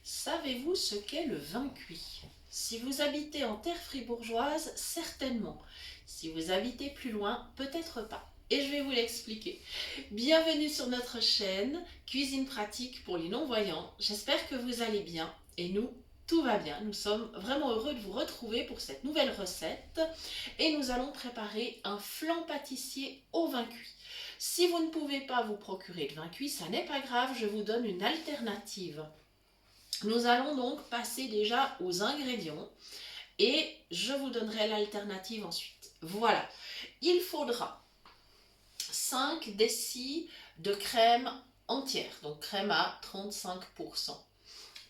Savez-vous ce qu'est le vin cuit? Si vous habitez en terre fribourgeoise, certainement. Si vous habitez plus loin, peut-être pas. Et je vais vous l'expliquer. Bienvenue sur notre chaîne Cuisine pratique pour les non-voyants. J'espère que vous allez bien et nous, tout va bien. Nous sommes vraiment heureux de vous retrouver pour cette nouvelle recette et nous allons préparer un flan pâtissier au vin cuit. Si vous ne pouvez pas vous procurer de vin cuit, ça n'est pas grave, je vous donne une alternative. Nous allons donc passer déjà aux ingrédients et je vous donnerai l'alternative ensuite. Voilà, il faudra 5 décis de crème entière, donc crème à 35%,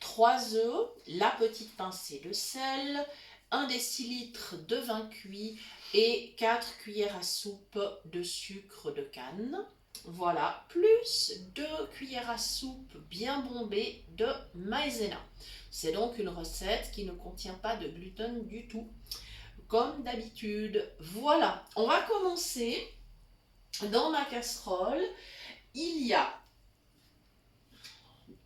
3 œufs, la petite pincée de sel, 1 décilitre de vin cuit et 4 cuillères à soupe de sucre de canne. Voilà, plus 2 cuillères à soupe bien bombées de maïzena. C'est donc une recette qui ne contient pas de gluten du tout, comme d'habitude. Voilà, on va commencer. Dans ma casserole, il y a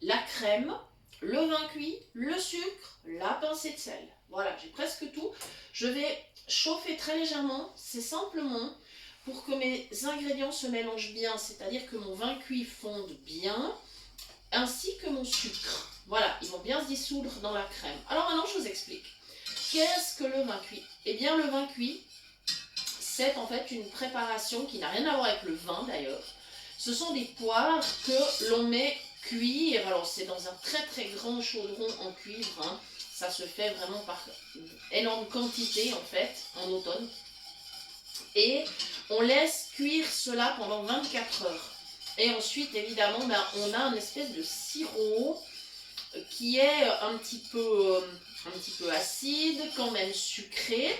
la crème, le vin cuit, le sucre, la pincée de sel. Voilà, j'ai presque tout. Je vais chauffer très légèrement, c'est simplement pour que mes ingrédients se mélangent bien, c'est-à-dire que mon vin cuit fonde bien, ainsi que mon sucre. Voilà, ils vont bien se dissoudre dans la crème. Alors maintenant, je vous explique. Qu'est-ce que le vin cuit? Eh bien, le vin cuit, c'est en fait une préparation qui n'a rien à voir avec le vin d'ailleurs. Ce sont des poires que l'on met cuire. Alors, c'est dans un très très grand chaudron en cuivre. Hein. Ça se fait vraiment par énorme quantité en fait, en automne. Et on laisse cuire cela pendant 24 heures. Et ensuite, évidemment, on a une espèce de sirop qui est un petit peu acide, quand même sucré.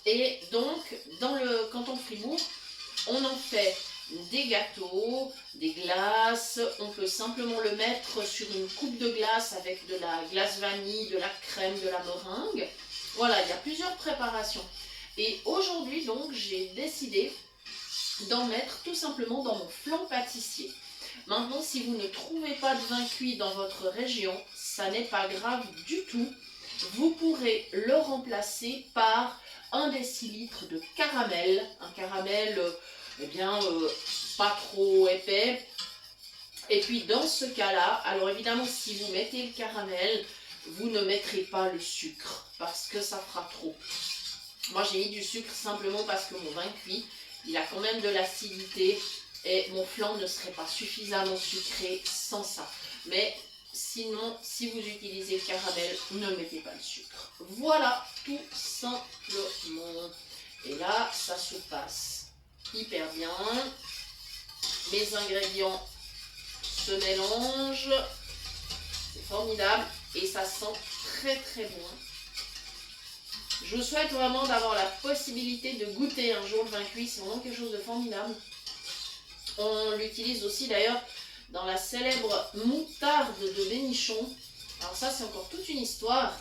Et donc, dans le canton de Fribourg, on en fait des gâteaux, des glaces. On peut simplement le mettre sur une coupe de glace avec de la glace vanille, de la crème, de la meringue. Voilà, il y a plusieurs préparations. Et aujourd'hui, donc, j'ai décidé d'en mettre tout simplement dans mon flan pâtissier. Maintenant, si vous ne trouvez pas de vin cuit dans votre région, ça n'est pas grave du tout. Vous pourrez le remplacer par 1 décilitre de caramel. Un caramel, pas trop épais. Et puis, dans ce cas-là, alors évidemment, si vous mettez le caramel, vous ne mettrez pas le sucre parce que ça fera trop. Moi, j'ai mis du sucre simplement parce que mon vin cuit, il a quand même de l'acidité et mon flan ne serait pas suffisamment sucré sans ça. Mais sinon, si vous utilisez le caramel, ne mettez pas le sucre. Voilà, tout simplement. Et là, ça se passe hyper bien. Mes ingrédients se mélangent. C'est formidable et ça sent très très bon. Je vous souhaite vraiment d'avoir la possibilité de goûter un jour le vin cuit, c'est vraiment quelque chose de formidable. On l'utilise aussi d'ailleurs dans la célèbre moutarde de Bénichon. Alors ça, c'est encore toute une histoire.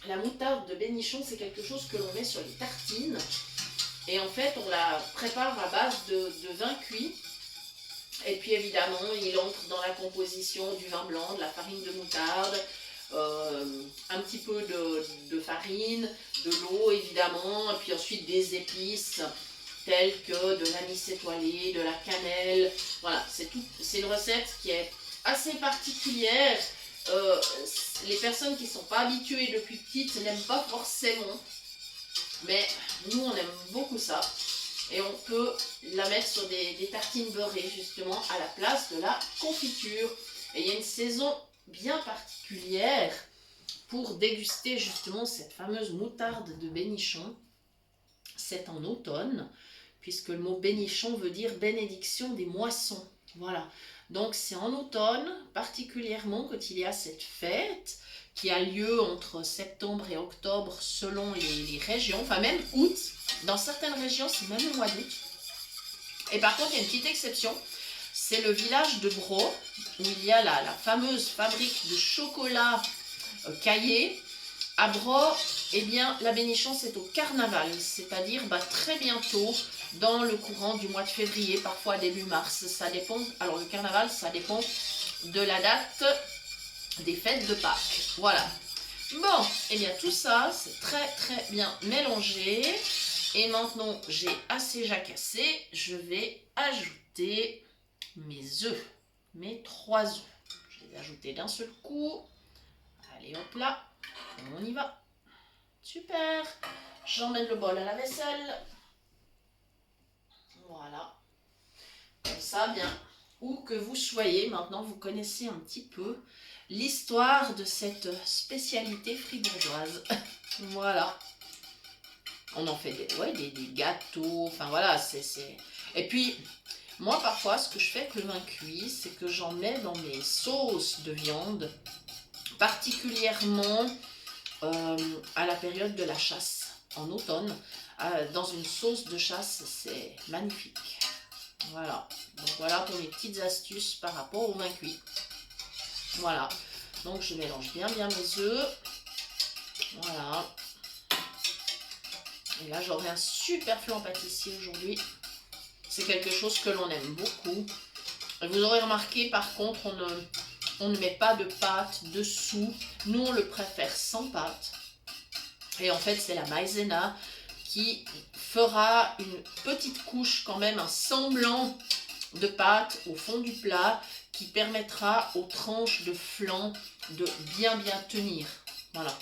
La moutarde de Bénichon, c'est quelque chose que l'on met sur les tartines. Et en fait, on la prépare à base de vin cuit. Et puis évidemment, il entre dans la composition du vin blanc, de la farine de moutarde, un petit peu de farine, de l'eau évidemment, et puis ensuite des épices telles que de l'anis étoilé, de la cannelle. Voilà, c'est une recette qui est assez particulière. Les personnes qui ne sont pas habituées depuis petite n'aiment pas forcément, mais nous on aime beaucoup ça. Et on peut la mettre sur des tartines beurrées justement à la place de la confiture. Et il y a une saison bien particulière pour déguster justement cette fameuse moutarde de Bénichon. C'est en automne, puisque le mot Bénichon veut dire bénédiction des moissons. Voilà, donc c'est en automne particulièrement quand il y a cette fête qui a lieu entre septembre et octobre selon les régions, enfin même août. Dans certaines régions, c'est même le mois d'août. Et par contre, il y a une petite exception. C'est le village de Bro, où il y a la fameuse fabrique de chocolat Caillé. À Bro, eh bien, la Bénichon, c'est au carnaval, c'est-à-dire très bientôt, dans le courant du mois de février, parfois début mars. Ça dépend. Alors, le carnaval, ça dépend de la date des fêtes de Pâques. Voilà. Bon, et bien tout ça, c'est très bien mélangé. Et maintenant, j'ai assez jacassé. Je vais ajouter mes œufs, mes 3 œufs. Je vais les ajouter d'un seul coup. Allez, hop là, on y va. Super. J'emmène le bol à la vaisselle. Voilà. Comme ça, bien, où que vous soyez, maintenant vous connaissez un petit peu l'histoire de cette spécialité fribourgeoise. Voilà. On en fait des gâteaux, enfin voilà, c'est... Et puis, moi parfois, ce que je fais avec le vin cuit, c'est que j'en mets dans mes sauces de viande, particulièrement à la période de la chasse, en automne. Dans une sauce de chasse, c'est magnifique. Voilà, donc voilà pour mes petites astuces par rapport au vin cuit. Voilà, donc je mélange bien mes œufs. Voilà. Et là, j'aurai un super flan pâtissier aujourd'hui. C'est quelque chose que l'on aime beaucoup. Et vous aurez remarqué, par contre, on ne met pas de pâte dessous. Nous, on le préfère sans pâte. Et en fait, c'est la maïzena qui fera une petite couche, quand même, un semblant de pâte au fond du plat qui permettra aux tranches de flan de bien tenir. Voilà.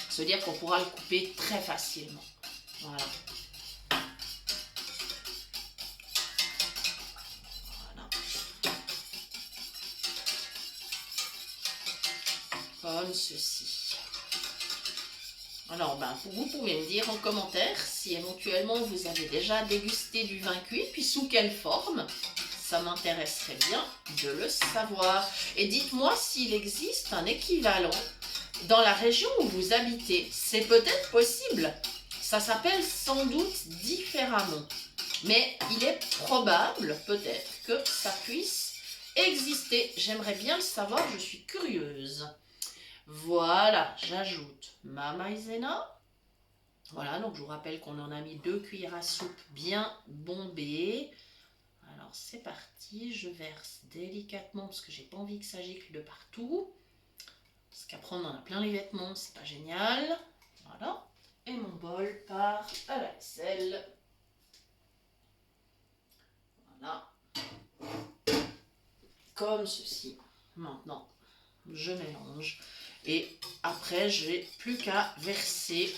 C'est-à-dire qu'on pourra le couper très facilement. Voilà. Voilà. Comme ceci. Alors, vous pouvez me dire en commentaire si éventuellement vous avez déjà dégusté du vin cuit, puis sous quelle forme. Ça m'intéresserait bien de le savoir. Et dites-moi s'il existe un équivalent dans la région où vous habitez. C'est peut-être possible. Ça s'appelle sans doute différemment. Mais il est probable, peut-être, que ça puisse exister. J'aimerais bien le savoir, je suis curieuse. Voilà, j'ajoute ma maïzena. Voilà, donc je vous rappelle qu'on en a mis 2 cuillères à soupe bien bombées. Alors c'est parti, je verse délicatement parce que j'ai pas envie que ça gicle de partout. Parce qu'après on en a plein les vêtements, c'est pas génial. Voilà, et mon bol part à la vaisselle. Voilà, comme ceci. Maintenant, je mélange. Et après, je n'ai plus qu'à verser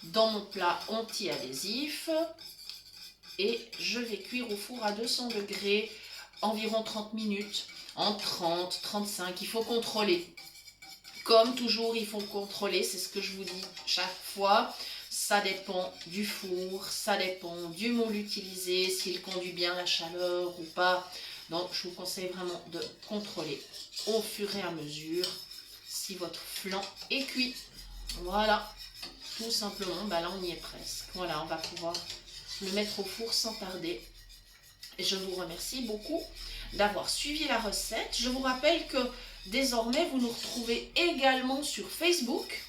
dans mon plat anti-adhésif. Et je vais cuire au four à 200 degrés environ 30 minutes. En 30, 35, il faut contrôler. Comme toujours, il faut contrôler, c'est ce que je vous dis chaque fois. Ça dépend du four, ça dépend du moule utilisé, s'il conduit bien la chaleur ou pas. Donc, je vous conseille vraiment de contrôler au fur et à mesure si votre flan est cuit. Voilà, tout simplement, là on y est presque. Voilà, on va pouvoir le mettre au four sans tarder. Et je vous remercie beaucoup d'avoir suivi la recette. Je vous rappelle que désormais, vous nous retrouvez également sur Facebook.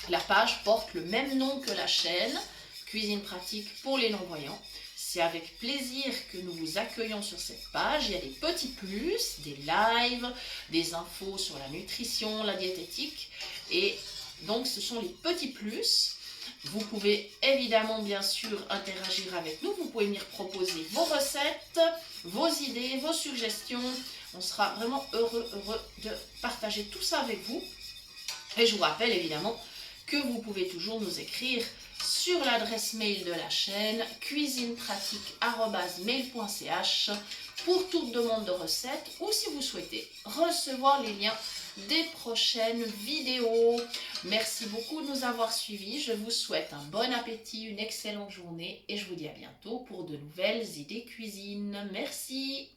La page porte le même nom que la chaîne, Cuisine pratique pour les non-voyants. C'est avec plaisir que nous vous accueillons sur cette page. Il y a des petits plus, des lives, des infos sur la nutrition, la diététique. Et donc, ce sont les petits plus. Vous pouvez évidemment, bien sûr, interagir avec nous. Vous pouvez venir proposer vos recettes, vos idées, vos suggestions. On sera vraiment heureux de partager tout ça avec vous. Et je vous rappelle évidemment que vous pouvez toujours nous écrire sur l'adresse mail de la chaîne cuisinepratique@mail.ch pour toute demande de recette ou si vous souhaitez recevoir les liens des prochaines vidéos. Merci beaucoup de nous avoir suivis. Je vous souhaite un bon appétit, une excellente journée et je vous dis à bientôt pour de nouvelles idées cuisine. Merci.